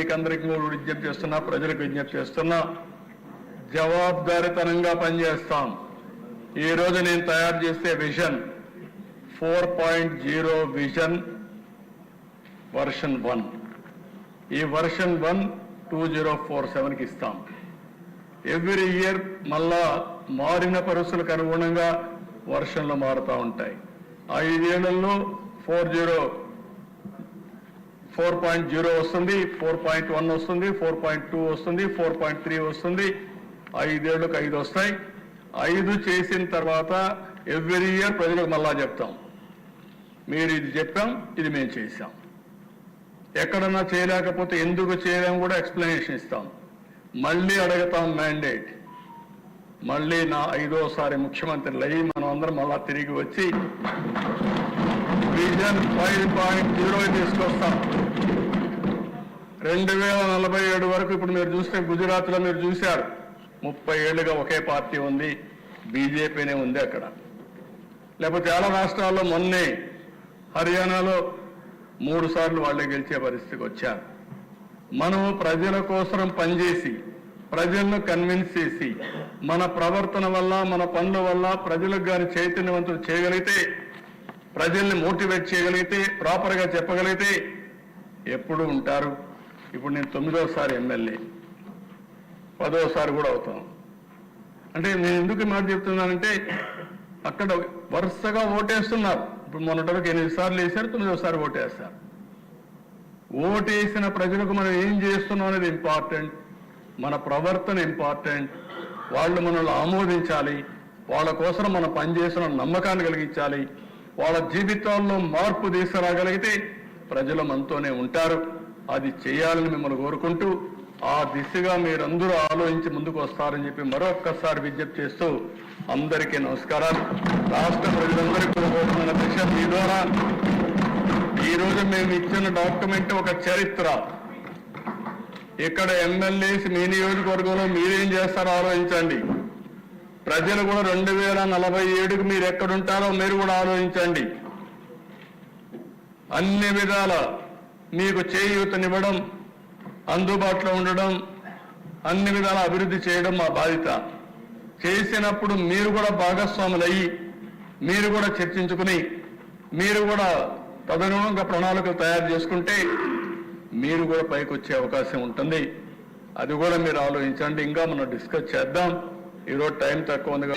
మీకు అందరికీ విజ్ఞప్తి చేస్తున్నా, ప్రజలకు విజ్ఞప్తి చేస్తున్నా, జవాబుదారీతనంగా పనిచేస్తాం. ఈ రోజు నేను తయారు చేసే విజన్ 4.0 విజన్ వర్షన్ 1. ఈ వర్షన్ 1 2047కి ఇస్తాం. ఎవ్రీ ఇయర్ మళ్ళా మారిన పరిస్థితులకు అనుగుణంగా వర్షన్లు మారుతూ ఉంటాయి. 5 ఏళ్లలో 4.0 వస్తుంది, 4.1 వస్తుంది, 4.2 వస్తుంది, 4.3 వస్తుంది. 5 ఏళ్లకు 5 వస్తాయి. 5 చేసిన తర్వాత ఎవ్రీ ఇయర్ ప్రజలకు మళ్ళా చెప్తాం, మీరు ఇది చెప్పాం, ఇది మేము చేశాం. ఎక్కడన్నా చేయలేకపోతే ఎందుకు చేయలేం కూడా ఎక్స్ప్లెనేషన్ ఇస్తాం. మళ్ళీ అడుగుతాం మ్యాండేట్. మళ్ళీ నా 5వసారి ముఖ్యమంత్రులు అయ్యి మనం అందరం మళ్ళా తిరిగి వచ్చి విజన్ 5.0 తీసుకొస్తాం. 2047 వరకు ఇప్పుడు మీరు చూస్తే గుజరాత్లో మీరు చూశారు, 30 ఏళ్లుగా ఒకే పార్టీ ఉంది, బీజేపీనే ఉంది అక్కడ. లేకపోతే చాలా రాష్ట్రాల్లో మొన్నే హర్యానాలో 3 సార్లు వాళ్ళే గెలిచే పరిస్థితికి వచ్చారు. మనం ప్రజల కోసం పనిచేసి ప్రజలను కన్విన్స్ చేసి మన ప్రవర్తన వల్ల మన పనుల వల్ల ప్రజలకు గాని చైతన్యవంతులు చేయగలిగితే, ప్రజల్ని మోటివేట్ చేయగలిగితే, ప్రాపర్గా చెప్పగలిగితే ఎప్పుడు ఉంటారు. ఇప్పుడు నేను 9వసారి ఎమ్మెల్యే, 10వసారి కూడా అవుతాం. అంటే నేను ఎందుకు మాట చెప్తున్నానంటే అక్కడ వరుసగా ఓటేస్తున్నారు. ఇప్పుడు మొన్నటి వరకు 8 సార్లు వేశారు, 9వసారి ఓటేస్తారు. ఓటేసిన ప్రజలకు మనం ఏం చేస్తున్నాం అనేది ఇంపార్టెంట్, మన ప్రవర్తన ఇంపార్టెంట్. వాళ్ళు మనల్ని ఆమోదించాలి, వాళ్ళ కోసం మనం పనిచేసిన నమ్మకాన్ని కలిగించాలి. వాళ్ళ జీవితాల్లో మార్పు తీసుకురాగలిగితే ప్రజలు మనతోనే ఉంటారు. అది చేయాలని మిమ్మల్ని కోరుకుంటూ ఆ దిశగా మీరందరూ ఆలోచించి ముందుకు వస్తారని చెప్పి మరొక్కసారి విజ్ఞప్తి చేస్తూ అందరికీ నమస్కారాలు. రాష్ట్ర ప్రజలందరికీ కోరుకుంటున్న దిశ మీ ద్వారా ఈరోజు మేము ఇచ్చిన డాక్యుమెంట్ ఒక చరిత్ర. ఇక్కడ ఎమ్మెల్యేస్ మీ నియోజకవర్గంలో మీరేం చేస్తారో ఆలోచించండి. ప్రజలు కూడా 2047కి మీరు ఎక్కడుంటారో మీరు కూడా ఆలోచించండి. అన్ని విధాల మీకు చేయూతనివ్వడం, అందుబాటులో ఉండడం, అన్ని విధాల అభివృద్ధి చేయడం మా బాధ్యత. చేసినప్పుడు మీరు కూడా భాగస్వాములయ్యి మీరు కూడా చర్చించుకుని మీరు కూడా తదనుగుణంగా ప్రణాళికలు తయారు చేసుకుంటే మీరు కూడా పైకి వచ్చే అవకాశం ఉంటుంది. అది కూడా మీరు ఆలోచించండి. ఇంకా మనం డిస్కస్ చేద్దాం. ఈరోజు టైం తక్కువ ఉంది.